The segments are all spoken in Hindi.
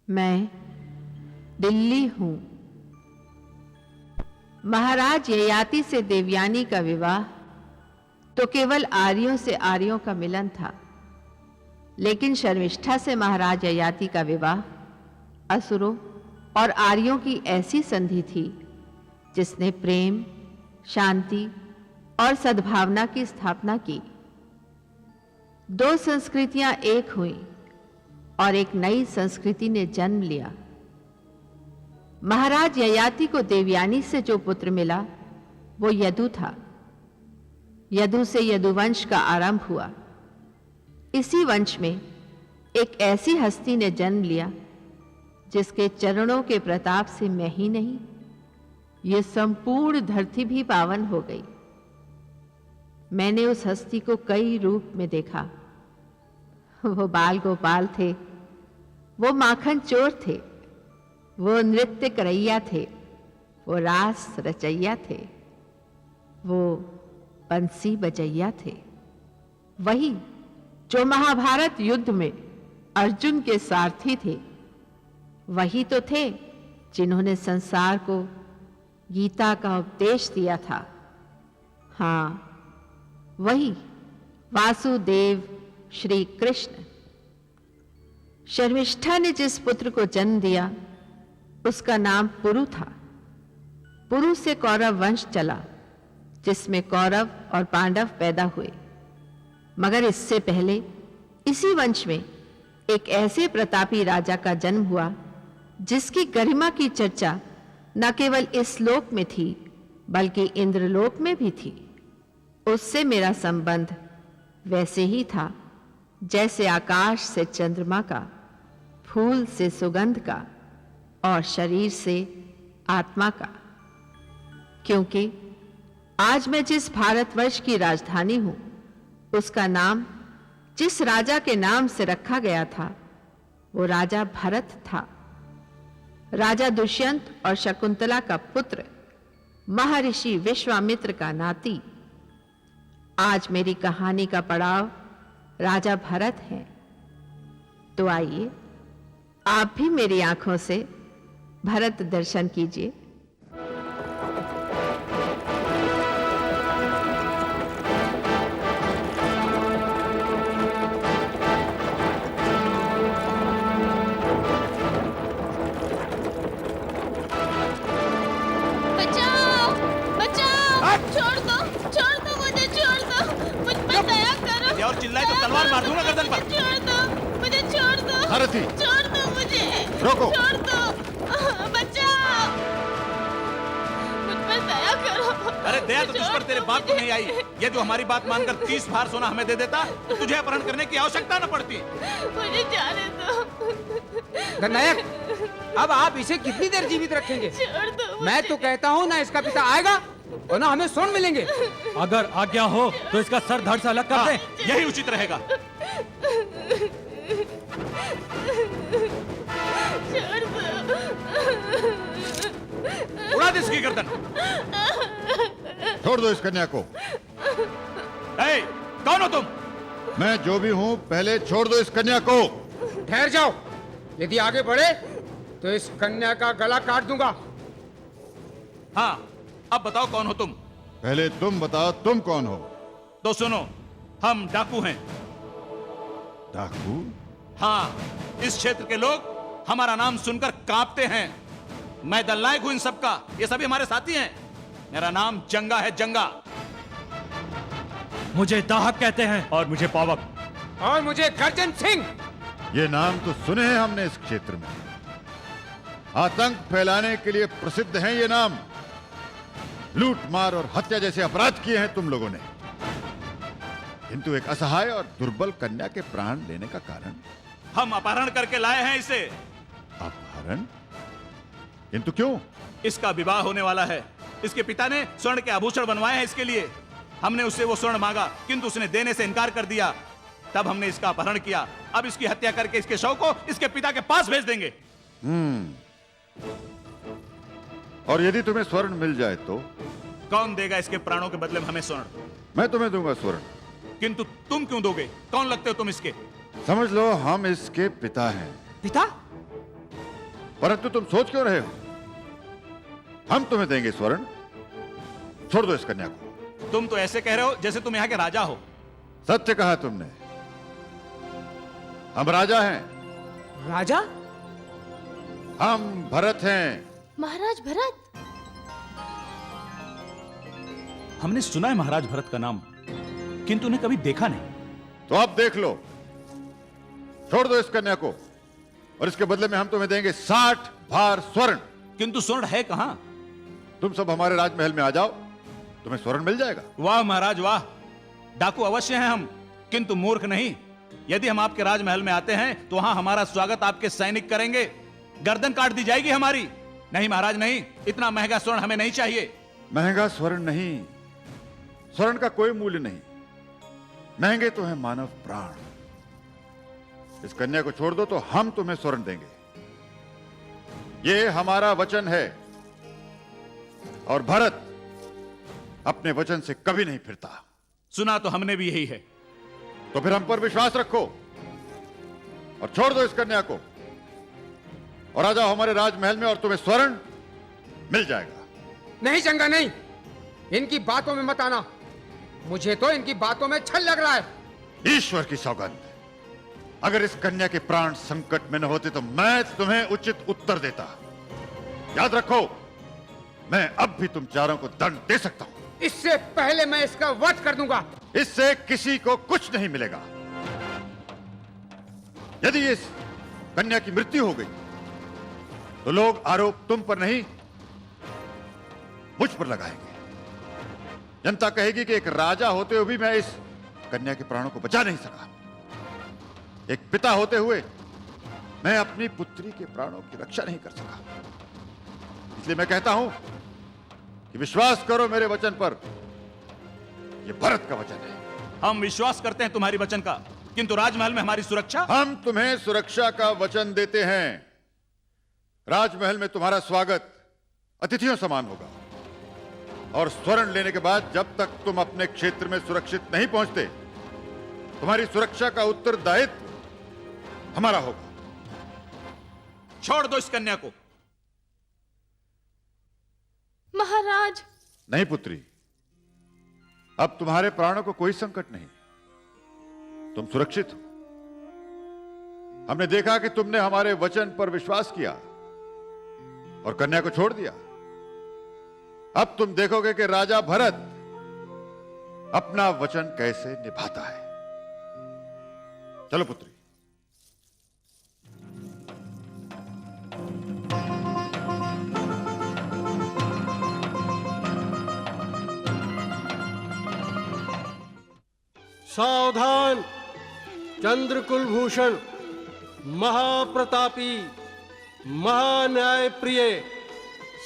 मैं दिल्ली हूं। महाराज ययाति से देवयानी का विवाह तो केवल आर्यों से आर्यों का मिलन था, लेकिन शर्मिष्ठा से महाराज ययाति का विवाह असुरों और आर्यों की ऐसी संधि थी जिसने प्रेम, शांति और सद्भावना की स्थापना की। दो संस्कृतियां एक हुई और एक नई संस्कृति ने जन्म लिया। महाराज ययाति को देवयानी से जो पुत्र मिला वो यदु था। यदु से यदुवंश का आरंभ हुआ। इसी वंश में एक ऐसी हस्ती ने जन्म लिया जिसके चरणों के प्रताप से मैं ही नहीं, ये संपूर्ण धरती भी पावन हो गई। मैंने उस हस्ती को कई रूप में देखा। वो बाल गोपाल थे, वो माखन चोर थे, वो नृत्य करैया थे, वो रास रचैया थे, वो बंसी बजैया थे। वही जो महाभारत युद्ध में अर्जुन के सारथी थे, वही तो थे जिन्होंने संसार को गीता का उपदेश दिया था। हाँ, वही वासुदेव श्री कृष्ण। शर्मिष्ठा ने जिस पुत्र को जन्म दिया उसका नाम पुरु था। पुरु से कौरव वंश चला जिसमें कौरव और पांडव पैदा हुए। मगर इससे पहले इसी वंश में एक ऐसे प्रतापी राजा का जन्म हुआ जिसकी गरिमा की चर्चा न केवल इस लोक में थी बल्कि इंद्रलोक में भी थी। उससे मेरा संबंध वैसे ही था जैसे आकाश से चंद्रमा का, फूल से सुगंध का और शरीर से आत्मा का। क्योंकि आज मैं जिस भारतवर्ष की राजधानी हूं उसका नाम जिस राजा के नाम से रखा गया था वो राजा भरत था। राजा दुष्यंत और शकुंतला का पुत्र, महर्षि विश्वामित्र का नाती। आज मेरी कहानी का पड़ाव राजा भरत है। तो आइए आप भी मेरी आंखों से भरत दर्शन कीजिए। बचाओ! बचाओ! छोड़ दो मुझे, छोड़ दो। मुझ पर दया करो। ये और चिल्लाए तो तलवार मार दूंगा गर्दन पर। छोड़ दो मुझे, छोड़ दो। सारथी! छोड़ दो मुझे। रोको! छोड़ दो। बचाओ! मुझ पर दया करो। अरे दया तो तुझ पर तेरे बाप को नहीं आई। ये जो हमारी बात मानकर 30 भार सोना हमें दे देता तो तुझे अपहरण करने की आवश्यकता न पड़ती। मुझे जाने दो। गणनायक, अब आप इसे कितनी देर जीवित रखेंगे? छोड़ दो। मैं तो कहता हूँ ना इसका पिता आएगा और ना हमें स्वर्ण मिलेंगे। अगर आज्ञा हो तो इसका सर धड़ से अलग कर दें। यही उचित रहेगा। छोड़ दो। उड़ा दे इसकी गर्दन। छोड़ दो इस कन्या को। ए, कौन हो तुम? मैं जो भी हूं, पहले छोड़ दो इस कन्या को। ठहर जाओ, यदि आगे बढ़े तो इस कन्या का गला काट दूंगा। हाँ, अब बताओ कौन हो तुम? पहले तुम बताओ, तुम कौन हो? तो सुनो, हम डाकू हैं। डाकू? हाँ, इस क्षेत्र के लोग हमारा नाम सुनकर कांपते हैं। मैं दलनायक हूं इन सबका। ये सभी हमारे साथी हैं। मेरा नाम जंगा है, जंगा। मुझे दाहक कहते हैं और मुझे पावक। और मुझे गर्जन सिंह। ये नाम तो सुने हैं हमने इस क्षेत्र में। आतंक फैलाने के लिए प्रसिद्ध हैं ये नाम। लूट मार और हत्या जैसे अपराध किए हैं तुम लोगों ने। किंतु एक असहाय और दुर्बल कन्या के प्राण लेने का कारण? हम अपहरण करके लाए हैं इसे। अपहरण? किंतु क्यों? इसका विवाह होने वाला है। इसके पिता ने स्वर्ण के आभूषण बनवाए हैं इसके लिए। हमने उससे वो स्वर्ण मांगा किंतु उसने देने से इनकार कर दिया। तब हमने इसका अपहरण किया। अब इसकी हत्या करके इसके शव को इसके पिता के पास भेज देंगे। और यदि तुम्हें स्वर्ण मिल जाए तो? कौन देगा इसके प्राणों के बदले में हमें स्वर्ण? मैं तुम्हें दूंगा स्वर्ण। किंतु तुम क्यों दोगे? कौन लगते हो तुम इसके? समझ लो हम इसके पिता हैं। पिता? परंतु तुम सोच क्यों रहे हो? हम तुम्हें देंगे स्वर्ण। छोड़ दो इस कन्या को। तुम तो ऐसे कह रहे हो जैसे तुम यहाँ के राजा हो। सत्य कहा तुमने। हम राजा हैं। राजा? हम भरत हैं। महाराज भरत? हमने सुना है महाराज भरत का नाम, किंतु उन्हें कभी देखा नहीं। तो अब देख लो। छोड़ दो इस कन्या को और इसके बदले में हम तुम्हें देंगे 60 भार स्वर्ण। किंतु स्वर्ण है कहां? तुम सब हमारे राजमहल में आ जाओ, तुम्हें स्वर्ण मिल जाएगा। वाह महाराज वाह, डाकू अवश्य हैं हम, किंतु मूर्ख नहीं। यदि हम आपके राजमहल में आते हैं तो वहां हमारा स्वागत आपके सैनिक करेंगे, गर्दन काट दी जाएगी हमारी। नहीं महाराज नहीं, इतना महंगा स्वर्ण हमें नहीं चाहिए। महंगा स्वर्ण नहीं, स्वर्ण का कोई मूल्य नहीं, महंगे तो है मानव प्राण। इस कन्या को छोड़ दो तो हम तुम्हें स्वर्ण देंगे। ये हमारा वचन है और भरत अपने वचन से कभी नहीं फिरता। सुना तो हमने भी यही है। तो फिर हम पर विश्वास रखो और छोड़ दो इस कन्या को और आ जाओ हमारे राजमहल में और तुम्हें स्वर्ण मिल जाएगा। नहीं चंगा नहीं, इनकी बातों में मत आना। मुझे तो इनकी बातों में छल लग रहा है। ईश्वर की सौगंध, अगर इस कन्या के प्राण संकट में न होते तो मैं तुम्हें उचित उत्तर देता। याद रखो, मैं अब भी तुम चारों को दंड दे सकता हूं। इससे पहले मैं इसका वध कर दूंगा। इससे किसी को कुछ नहीं मिलेगा। यदि इस कन्या की मृत्यु हो गई तो लोग आरोप तुम पर नहीं मुझ पर लगाएंगे। जनता कहेगी कि एक राजा होते हुए भी मैं इस कन्या के प्राणों को बचा नहीं सका। एक पिता होते हुए मैं अपनी पुत्री के प्राणों की रक्षा नहीं कर सका। इसलिए मैं कहता हूं कि विश्वास करो मेरे वचन पर। यह भरत का वचन है। हम विश्वास करते हैं तुम्हारी वचन का, किंतु राजमहल में हमारी सुरक्षा। हम तुम्हें सुरक्षा का वचन देते हैं। राजमहल में तुम्हारा स्वागत अतिथियों समान होगा और स्वर्ण लेने के बाद जब तक तुम अपने क्षेत्र में सुरक्षित नहीं पहुंचते, तुम्हारी सुरक्षा का उत्तरदायित्व हमारा होगा। छोड़ दो इस कन्या को। महाराज। नहीं पुत्री, अब तुम्हारे प्राणों को कोई संकट नहीं, तुम सुरक्षित हो। हमने देखा कि तुमने हमारे वचन पर विश्वास किया और कन्या को छोड़ दिया। अब तुम देखोगे कि राजा भरत अपना वचन कैसे निभाता है। चलो पुत्री। सावधान! चंद्रकुलभूषण, महाप्रतापी, महान्यायप्रिय,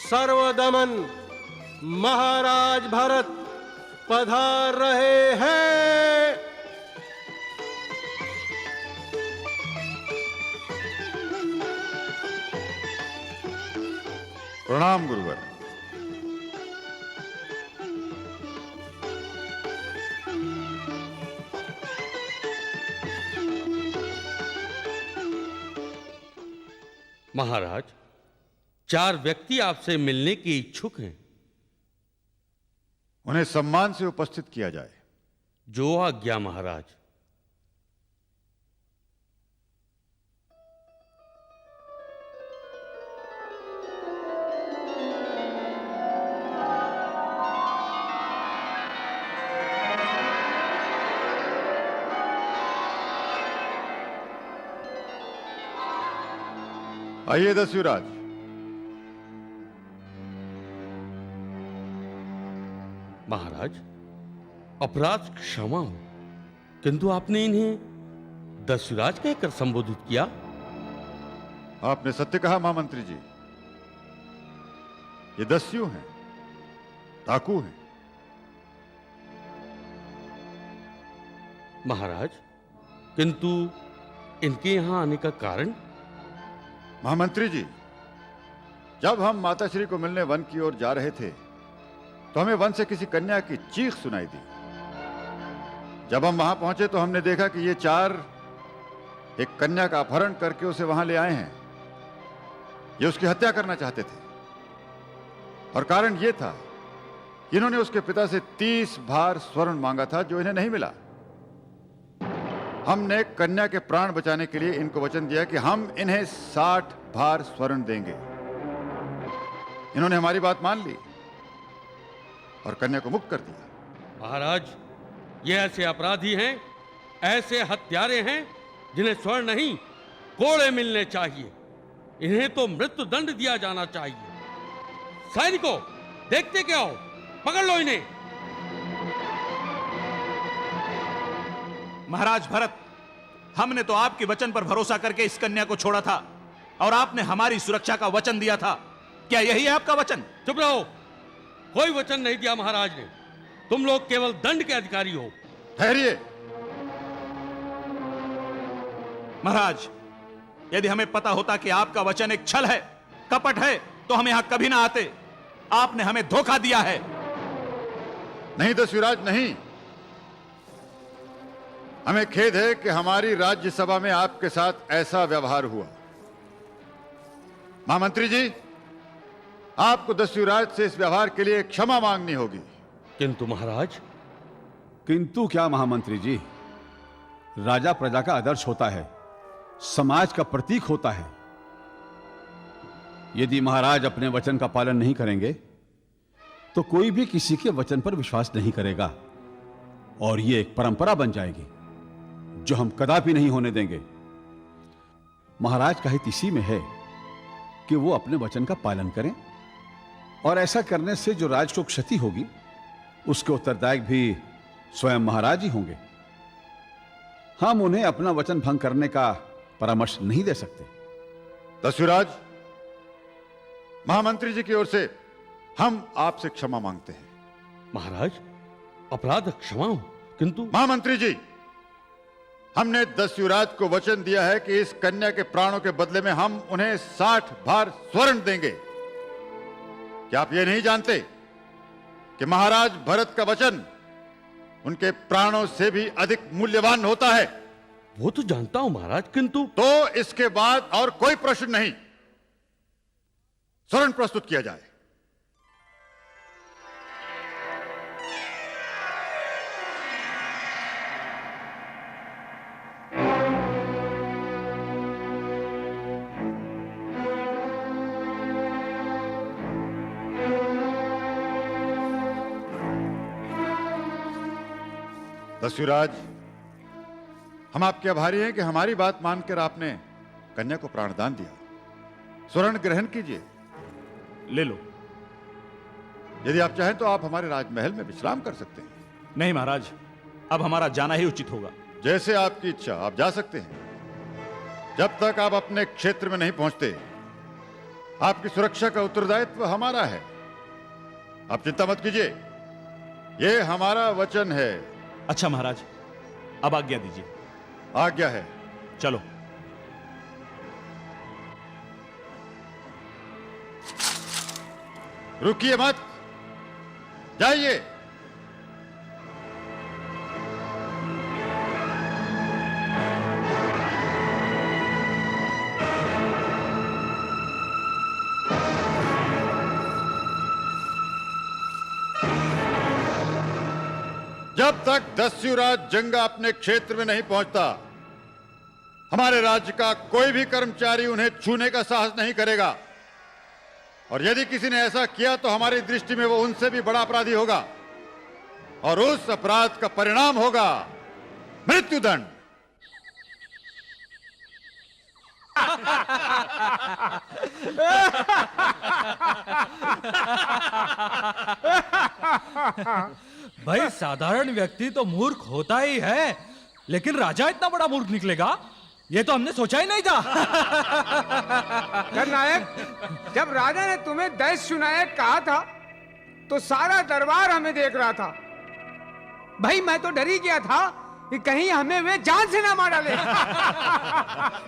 सर्वदमन महाराज भरत पधार रहे हैं। प्रणाम गुरुवर। महाराज, 4 व्यक्ति आपसे मिलने के इच्छुक हैं। उन्हें सम्मान से उपस्थित किया जाए। जो आज्ञा महाराज। आइए दस्युराज। महाराज, अपराध क्षमा हो, किंतु आपने इन्हें दस्युराज कहकर संबोधित किया। आपने सत्य कहा महामंत्री जी। ये दस्यु हैं, डाकू हैं। महाराज, किंतु इनके यहां आने का कारण? महामंत्री जी, जब हम माताश्री को मिलने वन की ओर जा रहे थे तो हमें वन से किसी कन्या की चीख सुनाई दी। जब हम वहां पहुंचे तो हमने देखा कि ये 4 एक कन्या का अपहरण करके उसे वहां ले आए हैं। ये उसकी हत्या करना चाहते थे, और कारण यह था कि इन्होंने उसके पिता से 30 भार स्वर्ण मांगा था, जो इन्हें नहीं मिला। हमने कन्या के प्राण बचाने के लिए इनको वचन दिया कि हम इन्हें 60 भार स्वर्ण देंगे। इन्होंने हमारी बात मान ली और कन्या को मुक्त कर दिया। महाराज, ये ऐसे अपराधी हैं, ऐसे हत्यारे हैं जिन्हें स्वर्ण नहीं कोड़े मिलने चाहिए। इन्हें तो मृत्यु दंड दिया जाना चाहिए। सैनिकों, देखते क्या हो, पकड़ लो इन्हें। महाराज भरत, हमने तो आपके वचन पर भरोसा करके इस कन्या को छोड़ा था, और आपने हमारी सुरक्षा का वचन दिया था। क्या यही है आपका वचन? चुप रहो, कोई वचन नहीं दिया महाराज ने। तुम लोग केवल दंड के अधिकारी हो। ठहरिए। महाराज, यदि हमें पता होता कि आपका वचन एक छल है, कपट है, तो हम यहां कभी ना आते। आपने हमें धोखा दिया है। नहीं दस्युराज, नहीं। हमें खेद है कि हमारी राज्यसभा में आपके साथ ऐसा व्यवहार हुआ। महामंत्री जी, आपको दस्युराज से इस व्यवहार के लिए क्षमा मांगनी होगी। किंतु महाराज। किंतु क्या महामंत्री जी? राजा प्रजा का आदर्श होता है, समाज का प्रतीक होता है। यदि महाराज अपने वचन का पालन नहीं करेंगे तो कोई भी किसी के वचन पर विश्वास नहीं करेगा, और यह एक परंपरा बन जाएगी जो हम कदापि नहीं होने देंगे। महाराज का हित इसी में है कि वो अपने वचन का पालन करें, और ऐसा करने से जो राज को क्षति होगी उसके उत्तरदायक भी स्वयं महाराज ही होंगे। हम उन्हें अपना वचन भंग करने का परामर्श नहीं दे सकते। दस्युराज, महामंत्री जी की ओर से हम आपसे क्षमा मांगते हैं। महाराज, अपराध क्षमा हो, किंतु महामंत्री जी, हमने दस्युराज को वचन दिया है कि इस कन्या के प्राणों के बदले में हम उन्हें 60 भार स्वर्ण देंगे। क्या आप ये नहीं जानते कि महाराज भरत का वचन उनके प्राणों से भी अधिक मूल्यवान होता है? वो तो जानता हूं महाराज, किंतु तो इसके बाद और कोई प्रश्न नहीं, स्वर्ण प्रस्तुत किया जाए। दस्युराज, हम आपके आभारी हैं कि हमारी बात मानकर आपने कन्या को प्राणदान दिया। स्वर्ण ग्रहण कीजिए। ले लो। यदि आप चाहें तो आप हमारे राजमहल में विश्राम कर सकते हैं। नहीं महाराज, अब हमारा जाना ही उचित होगा। जैसे आपकी इच्छा, आप जा सकते हैं। जब तक आप अपने क्षेत्र में नहीं पहुंचते, आपकी सुरक्षा का उत्तरदायित्व हमारा है। आप चिंता मत कीजिए, यह हमारा वचन है। अच्छा महाराज, अब आज्ञा दीजिए। आज्ञा है। चलो। रुकिए मत, जाइए। जब तक दस्युराज जंगा अपने क्षेत्र में नहीं पहुंचता, हमारे राज्य का कोई भी कर्मचारी उन्हें छूने का साहस नहीं करेगा। और यदि किसी ने ऐसा किया तो हमारी दृष्टि में वो उनसे भी बड़ा अपराधी होगा, और उस अपराध का परिणाम होगा मृत्युदंड। भाई, साधारण व्यक्ति तो मूर्ख होता ही है, लेकिन राजा इतना बड़ा मूर्ख निकलेगा, ये तो हमने सोचा ही नहीं था। नायक, जब राजा ने तुम्हें दैत्य नायक कहा था तो सारा दरबार हमें देख रहा था। भाई, मैं तो डर ही गया था कि कहीं हमें वे जान से ना मार डाले।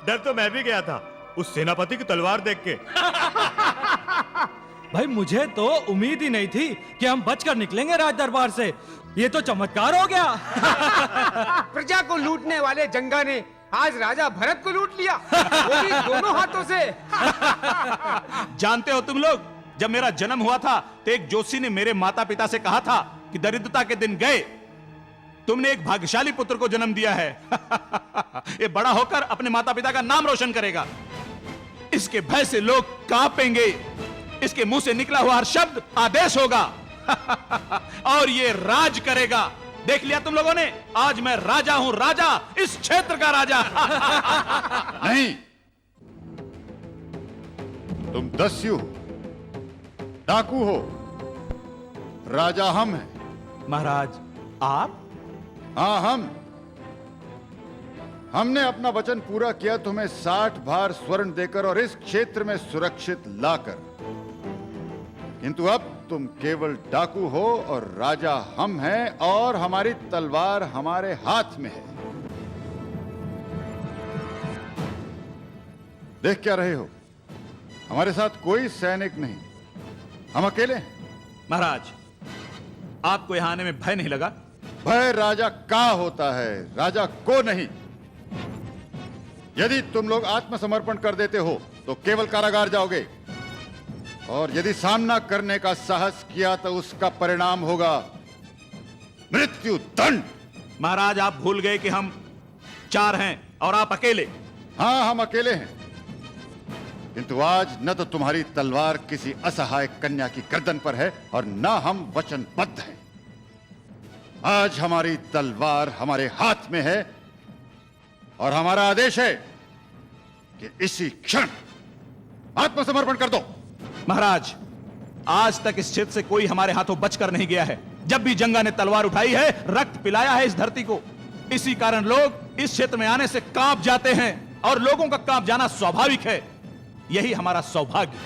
डर तो मैं भी गया था उस सेनापति की तलवार देख के। भाई, मुझे तो उम्मीद ही नहीं थी कि हम बचकर निकलेंगे राज दरबार से। ये तो चमत्कार हो गया। प्रजा को लूटने वाले जंगा ने आज राजा भरत को लूट लिया, वो भी दोनों हाथों से। जानते हो तुम लोग, जब मेरा जन्म हुआ था तो एक जोशी ने मेरे माता पिता से कहा था कि दरिद्रता के दिन गए, तुमने एक भाग्यशाली पुत्र को जन्म दिया है। ये बड़ा होकर अपने माता पिता का नाम रोशन करेगा। इसके भय से लोग कांपेंगे, इसके मुंह से निकला हुआ हर शब्द आदेश होगा। और ये राज करेगा। देख लिया तुम लोगों ने, आज मैं राजा हूं, राजा, इस क्षेत्र का राजा। नहीं, तुम दस्यु हो, डाकू हो, राजा हम हैं। महाराज आप? हाँ, हमने अपना वचन पूरा किया, तुम्हें 60 भार स्वर्ण देकर और इस क्षेत्र में सुरक्षित लाकर। किंतु अब तुम केवल डाकू हो और राजा हम हैं और हमारी तलवार हमारे हाथ में है। देख क्या रहे हो, हमारे साथ कोई सैनिक नहीं, हम अकेले हैं। महाराज, आपको यहां आने में भय नहीं लगा? भय राजा का होता है, राजा को नहीं। यदि तुम लोग आत्मसमर्पण कर देते हो तो केवल कारागार जाओगे, और यदि सामना करने का साहस किया तो उसका परिणाम होगा मृत्यु दंड। महाराज, आप भूल गए कि हम 4 हैं और आप अकेले। हां, हम अकेले हैं, किंतु आज न तो तुम्हारी तलवार किसी असहाय कन्या की गर्दन पर है और न हम वचनबद्ध हैं। आज हमारी तलवार हमारे हाथ में है और हमारा आदेश है कि इसी क्षण आत्मसमर्पण कर दो। महाराज, आज तक इस क्षेत्र से कोई हमारे हाथों बचकर नहीं गया है। जब भी जंगा ने तलवार उठाई है, रक्त पिलाया है इस धरती को। इसी कारण लोग इस क्षेत्र में आने से कांप जाते हैं, और लोगों का कांप जाना स्वाभाविक है। यही हमारा सौभाग्य।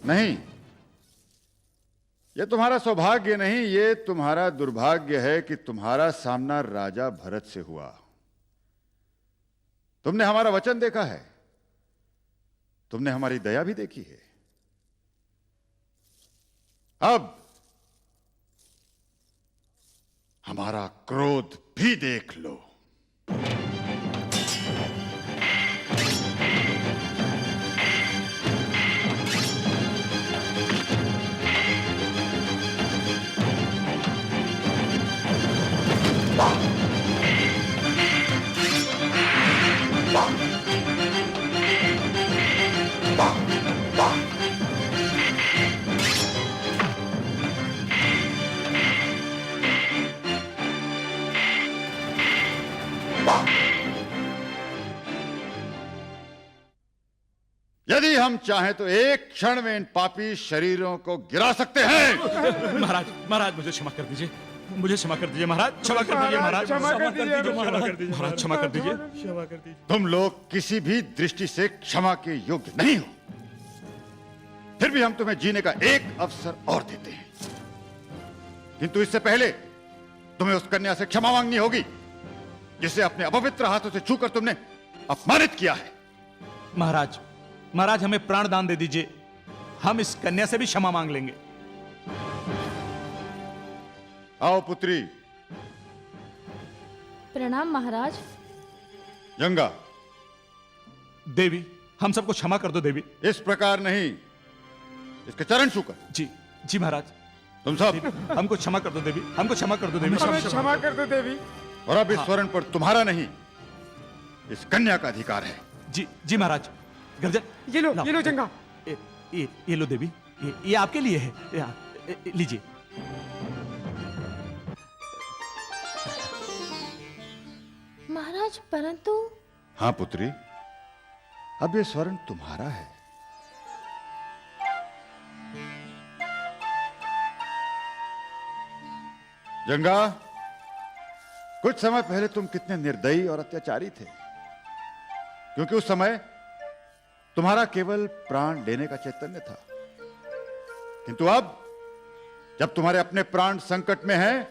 नहीं, यह तुम्हारा सौभाग्य नहीं, यह तुम्हारा दुर्भाग्य है कि तुम्हारा सामना राजा भरत से हुआ। तुमने हमारा वचन देखा है, तुमने हमारी दया भी देखी है। अब हमारा क्रोध भी देख लो। यदि हम चाहें तो एक क्षण में इन पापी शरीरों को गिरा सकते हैं। महाराज, महाराज मुझे क्षमा कर दीजिए, मुझे क्षमा कर दीजिए महाराज, क्षमा कर दीजिए महाराज, क्षमा कर दीजिए महाराज, क्षमा कर दीजिए। क्षमा कर दीजिए। तुम लोग किसी भी दृष्टि से क्षमा के योग्य नहीं हो, फिर भी हम तुम्हें जीने का एक अवसर और देते हैं। किंतु इससे पहले तुम्हें उस कन्या से क्षमा मांगनी होगी जिसे अपने अपवित्र हाथों से छूकर तुमने अपमानित किया है। महाराज, महाराज हमें प्राण दान दे दीजिए, हम इस कन्या से भी क्षमा मांग लेंगे। आओ पुत्री। प्रणाम महाराज। जंगा। देवी, हम सबको क्षमा कर दो देवी। इस प्रकार नहीं, इसके चरण छूकर। जी जी महाराज। तुम सब हमको क्षमा कर दो देवी, हमको क्षमा कर दो देवी। हमें क्षमा कर दो देवी। और अब इस स्वर्ण पर तुम्हारा नहीं, इस कन्या का अधिकार है। जी जी महाराज। गर्जन, ये लो जंगा। ये लो देवी, ये आपके लिए है, लीजिए। महाराज, परंतु। हाँ पुत्री, अब ये स्वर्ण तुम्हारा है। जंगा, कुछ समय पहले तुम कितने निर्दयी और अत्याचारी थे, क्योंकि उस समय तुम्हारा केवल प्राण लेने का चैतन्य था। किंतु अब जब तुम्हारे अपने प्राण संकट में हैं,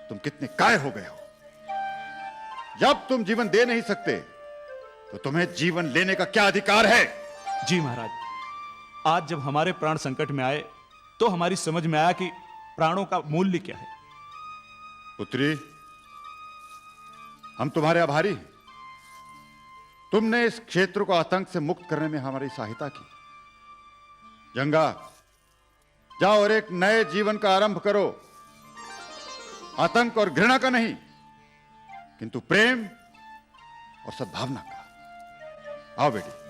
तुम कितने कायर हो गए हो। जब तुम जीवन दे नहीं सकते तो तुम्हें जीवन लेने का क्या अधिकार है? जी महाराज, आज जब हमारे प्राण संकट में आए तो हमारी समझ में आया कि प्राणों का मूल्य क्या है। पुत्री, हम तुम्हारे आभारी हैं। तुमने इस क्षेत्र को आतंक से मुक्त करने में हमारी सहायता की। जंगा, जाओ और एक नए जीवन का आरंभ करो। आतंक और घृणा का नहीं, किंतु प्रेम और सद्भावना का। आओ बेटी।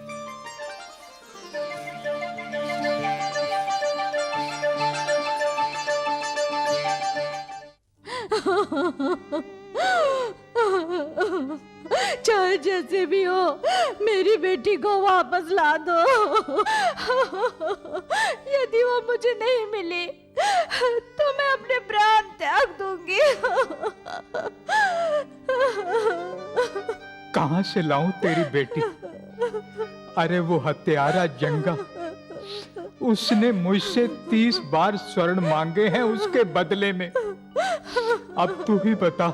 चाहे जैसे भी हो, मेरी बेटी को वापस ला दो। यदि वो मुझे नहीं मिली तो मैं अपने प्राण त्याग दूंगी। कहां से लाऊं तेरी बेटी? अरे वो हत्यारा जंगा, उसने मुझसे 30 बार स्वर्ण मांगे हैं उसके बदले में। अब तू ही बता,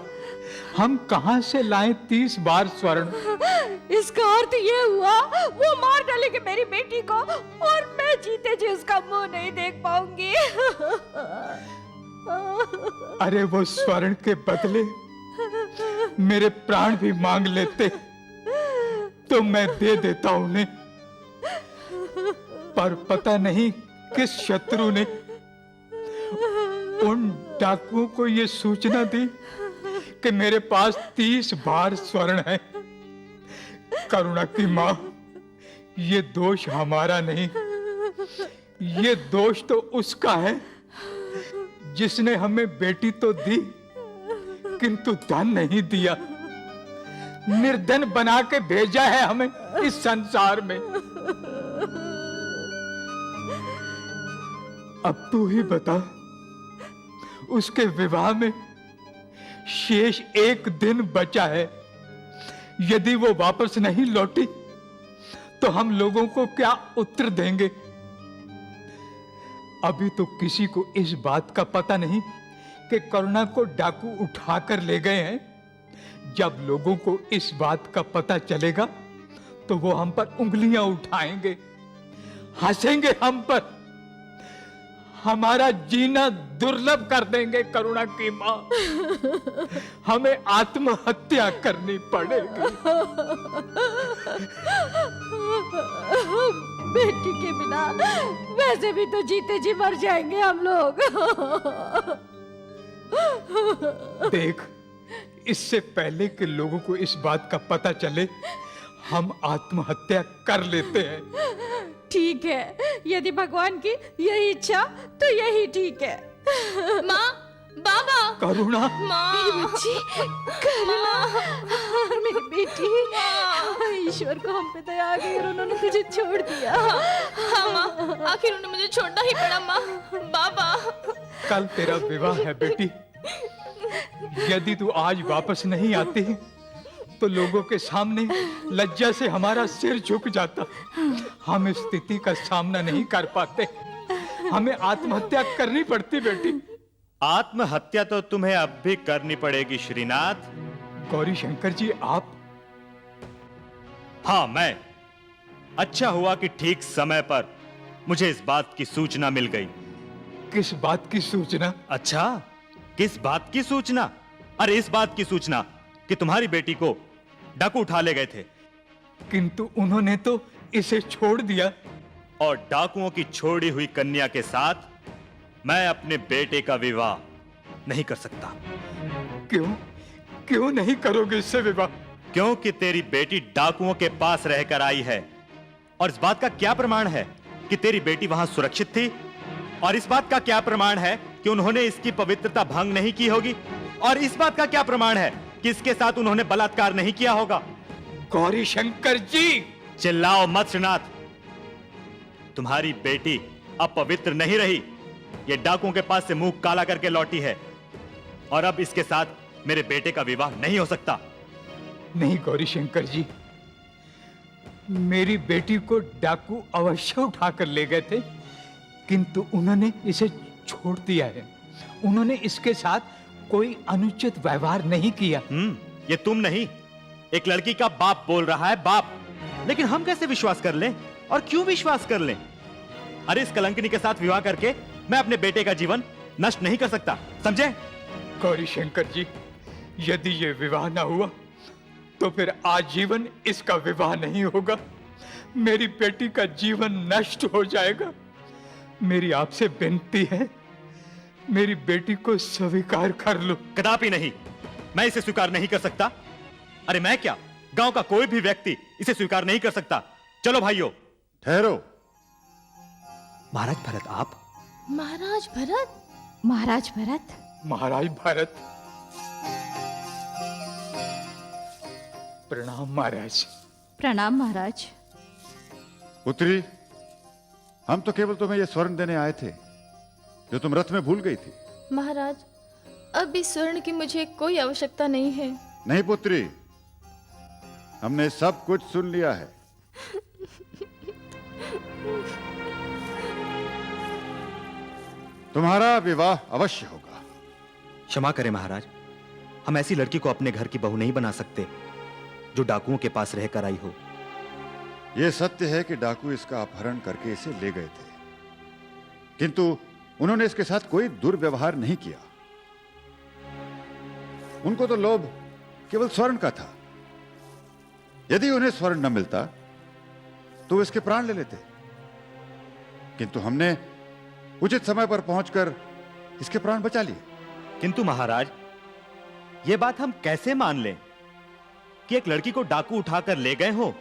हम कहां से लाएं 30 बार स्वर्ण? इसका अर्थ ये हुआ वो मार डालेगी मेरी बेटी को और मैं जीते जी उसका मुंह नहीं देख पाऊंगी। अरे वो स्वर्ण के बदले मेरे प्राण भी मांग लेते तो मैं दे देता उन्हें, पर पता नहीं किस शत्रु ने उन डाकुओं को ये सूचना दी कि मेरे पास 30 बार स्वर्ण है। करुणा की मां, ये दोष हमारा नहीं, ये दोष तो उसका है जिसने हमें बेटी तो दी किंतु धन नहीं दिया। निर्धन बना के भेजा है हमें इस संसार में। अब तू ही बता, उसके विवाह में शेष 1 दिन बचा है। यदि वो वापस नहीं लौटी तो हम लोगों को क्या उत्तर देंगे? अभी तो किसी को इस बात का पता नहीं कि करुणा को डाकू उठाकर ले गए हैं। जब लोगों को इस बात का पता चलेगा तो वो हम पर उंगलियां उठाएंगे, हंसेंगे हम पर, हमारा जीना दुर्लभ कर देंगे। करुणा की मां, हमें आत्महत्या करनी पड़ेगी। बेटी के बिना वैसे भी तो जीते जी मर जाएंगे हम लोग। देख, इससे पहले कि लोगों को इस बात का पता चले, हम आत्महत्या कर लेते हैं। ठीक है, यदि भगवान की यही इच्छा तो यही ठीक है। माँ, बाबा, करुणा, मेरी बच्ची, करुणा, मेरी बेटी, ईश्वर को हम पे दया आ गई और उन्होंने तुझे छोड़ दिया। हाँ माँ, आखिर उन्हें मुझे छोड़ना ही पड़ा। माँ, बाबा, कल तेरा विवाह है बेटी। यदि तू आज वापस नहीं आती तो लोगों के सामने लज्जा से हमारा सिर झुक जाता। हम इस स्थिति का सामना नहीं कर पाते, हमें आत्महत्या करनी पड़ती बेटी। आत्महत्या तो तुम्हें अब भी करनी पड़ेगी श्रीनाथ। गौरी शंकर जी, आप? हाँ, मैं। अच्छा हुआ कि ठीक समय पर मुझे इस बात की सूचना मिल गई। किस बात की सूचना? अच्छा, किस बात की सूचना? अरे इस बात की सूचना कि तुम्हारी बेटी को डाकू उठा ले गए थे। किंतु उन्होंने तो इसे छोड़ दिया। और डाकुओं की छोड़ी हुई कन्या के साथ मैं अपने बेटे का विवाह नहीं कर सकता। क्यों? क्यों नहीं करोगे इससे विवाह? क्योंकि तेरी बेटी डाकुओं के पास रहकर आई है। और इस बात का क्या प्रमाण है कि तेरी बेटी वहां सुरक्षित थी? और इस बात का क्या प्रमाण है कि उन्होंने इसकी पवित्रता भंग नहीं की होगी? और इस बात का क्या प्रमाण है कि इसके साथ उन्होंने बलात्कार नहीं किया होगा? गौरी शंकर जी, चिल्लाओ मत श्रीनाथ। तुम्हारी बेटी अब पवित्र नहीं रही। ये डाकुओं के पास से मुंह काला करके लौटी है और अब इसके साथ मेरे बेटे का विवाह नहीं हो सकता। नहीं गौरी शंकर जी, मेरी बेटी को डाकू अवश्य उठाकर ले गए थे, किंतु उन्होंने इसे छोड़ दिया है। उन्होंने इसके साथ कोई अनुचित व्यवहार नहीं किया। ये तुम नहीं, एक लड़की का बाप बोल रहा है, बाप। लेकिन हम कैसे विश्वास कर लें? और क्यों विश्वास कर लें? अरे इस कलंकिनी के साथ विवाह करके मैं अपने बेटे का जीवन नष्ट नहीं कर सकता, समझे? गौरी शंकर जी, यदि ये विवाह ना हुआ तो फिर आजीवन इसका विवाह नहीं होगा, मेरी बेटी का जीवन नष्ट हो जाएगा। मेरी आपसे विनती है, मेरी बेटी को स्वीकार कर लो। कदापि नहीं, मैं इसे स्वीकार नहीं कर सकता। अरे मैं क्या, गांव का कोई भी व्यक्ति इसे स्वीकार नहीं कर सकता। चलो भाइयों। ठहरो। महाराज भरत, आप? महाराज भरत? महाराज भरत, महाराज भरत, प्रणाम महाराज। प्रणाम महाराज। पुत्री, हम तो केवल तुम्हें यह स्वर्ण देने आए थे जो तुम रथ में भूल गई थी। महाराज, अब इस स्वर्ण की मुझे कोई आवश्यकता नहीं है। नहीं पुत्री, हमने सब कुछ सुन लिया है। तुम्हारा विवाह अवश्य होगा। क्षमा करें महाराज, हम ऐसी लड़की को अपने घर की बहू नहीं बना सकते जो डाकुओं के पास रहकर आई हो। यह सत्य है कि डाकू इसका अपहरण करके इसे ले गए थे, किंतु उन्होंने इसके साथ कोई दुर्व्यवहार नहीं किया। उनको तो लोभ केवल स्वर्ण का था। यदि उन्हें स्वर्ण न मिलता तो वो इसके प्राण ले लेते, किंतु हमने उचित समय पर पहुंचकर इसके प्राण बचा लिए। किंतु महाराज, यह बात हम कैसे मान लें कि एक लड़की को डाकू उठाकर ले गए हो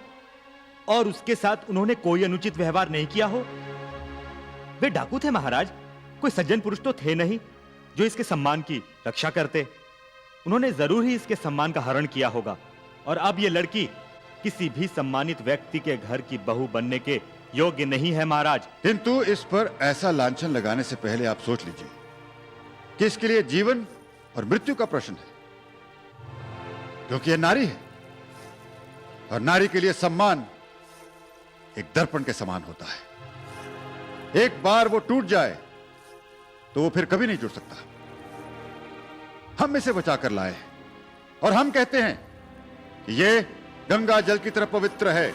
और उसके साथ उन्होंने कोई अनुचित व्यवहार नहीं किया हो? वे डाकू थे महाराज, कोई सज्जन पुरुष तो थे नहीं जो इसके सम्मान की रक्षा करते। उन्होंने जरूर ही इसके सम्मान का हरण किया होगा, और अब यह लड़की किसी भी सम्मानित व्यक्ति के घर की बहू बनने के योग्य नहीं है महाराज। किंतु इस पर ऐसा लांछन लगाने से पहले आप सोच लीजिए कि इसके लिए जीवन और मृत्यु का प्रश्न है, क्योंकि यह नारी है और नारी के लिए सम्मान एक दर्पण के समान होता है। एक बार वो टूट जाए तो वो फिर कभी नहीं जुड़ सकता। हम इसे बचाकर लाए और हम कहते हैं कि ये गंगा जल की तरह पवित्र है।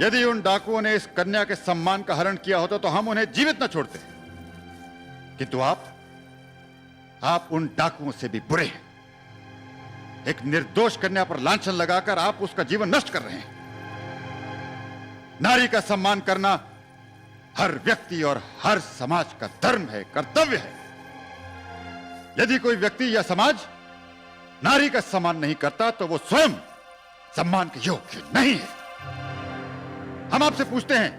यदि उन डाकुओं ने इस कन्या के सम्मान का हरण किया होता तो हम उन्हें जीवित न छोड़ते, किंतु आप उन डाकुओं से भी बुरे हैं। एक निर्दोष कन्या पर लांछन लगाकर आप उसका जीवन नष्ट कर रहे हैं। नारी का सम्मान करना हर व्यक्ति और हर समाज का धर्म है, कर्तव्य है। यदि कोई व्यक्ति या समाज नारी का सम्मान नहीं करता तो वो स्वयं सम्मान के योग्य नहीं है। हम आपसे पूछते हैं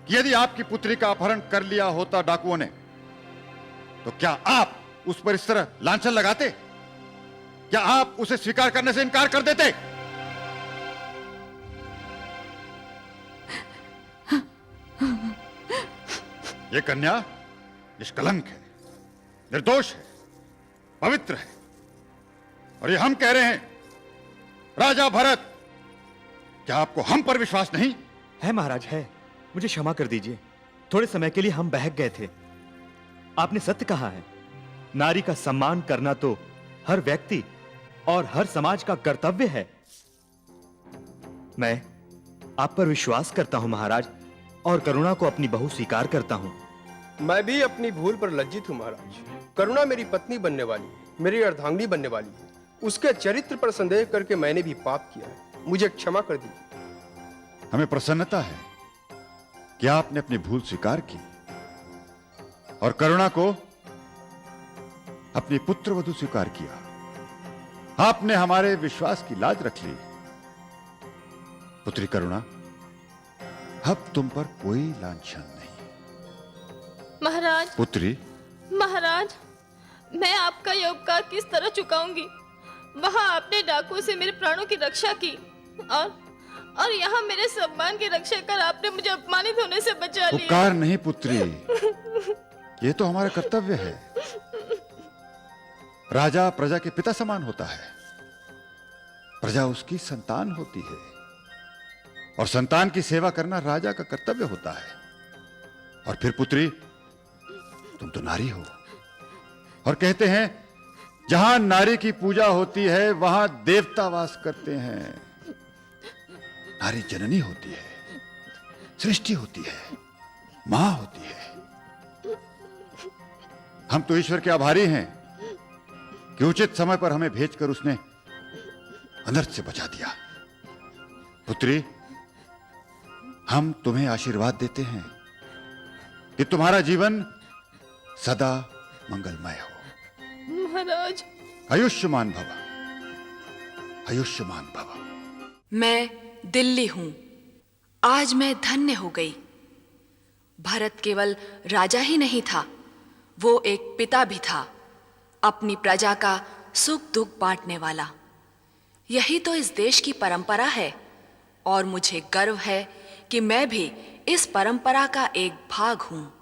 कि यदि आपकी पुत्री का अपहरण कर लिया होता डाकुओं ने, तो क्या आप उस पर इस तरह लांछन लगाते? क्या आप उसे स्वीकार करने से इनकार कर देते? यह कन्या निष्कलंक है, निर्दोष है, पवित्र है, और ये हम कह रहे हैं, राजा भरत, क्या आपको हम पर विश्वास नहीं है? महाराज है, मुझे क्षमा कर दीजिए। थोड़े समय के लिए हम बहक गए थे। आपने सत्य कहा है, नारी का सम्मान करना तो हर व्यक्ति और हर समाज का कर्तव्य है। मैं आप पर विश्वास करता हूं महाराज, और करुणा को अपनी बहू स्वीकार करता हूं। मैं भी अपनी भूल पर लज्जित हूं महाराज। करुणा मेरी पत्नी बनने वाली है, मेरी अर्धांगिनी बनने वाली है। उसके चरित्र पर संदेह करके मैंने भी पाप किया है, मुझे क्षमा कर दीजिए। हमें प्रसन्नता है कि आपने अपनी भूल स्वीकार की और करुणा को अपनी पुत्रवधू स्वीकार किया। आपने हमारे विश्वास की लाज रख ली। पुत्री करुणा, अब तुम पर कोई लांछन नहीं। महाराज, पुत्री। महाराज, मैं आपका यह उपकार किस तरह चुकाऊंगी? वहां आपने डाकुओं से मेरे प्राणों की रक्षा की और यहाँ मेरे सम्मान की रक्षा कर आपने मुझे अपमानित होने से बचा लिया। उपकार नहीं पुत्री, ये तो हमारा कर्तव्य है। राजा प्रजा के पिता समान होता है, प्रजा उसकी संतान होती है, और संतान की सेवा करना राजा का कर्तव्य होता है। और फिर पुत्री, तुम तो नारी हो, और कहते हैं जहां नारी की पूजा होती है वहां देवता वास करते हैं। नारी जननी होती है, सृष्टि होती है, मां होती है। हम तो ईश्वर के आभारी हैं कि उचित समय पर हमें भेजकर उसने अनर्थ से बचा दिया। पुत्री, हम तुम्हें आशीर्वाद देते हैं कि तुम्हारा जीवन सदा मंगलमय हो। महाराज, आयुष्मान भव, आयुष्मान भव। मैं दिल्ली हूं। आज मैं धन्य हो गई। भरत केवल राजा ही नहीं था, वो एक पिता भी था, अपनी प्रजा का सुख दुख बांटने वाला। यही तो इस देश की परंपरा है और मुझे गर्व है कि मैं भी इस परंपरा का एक भाग हूं।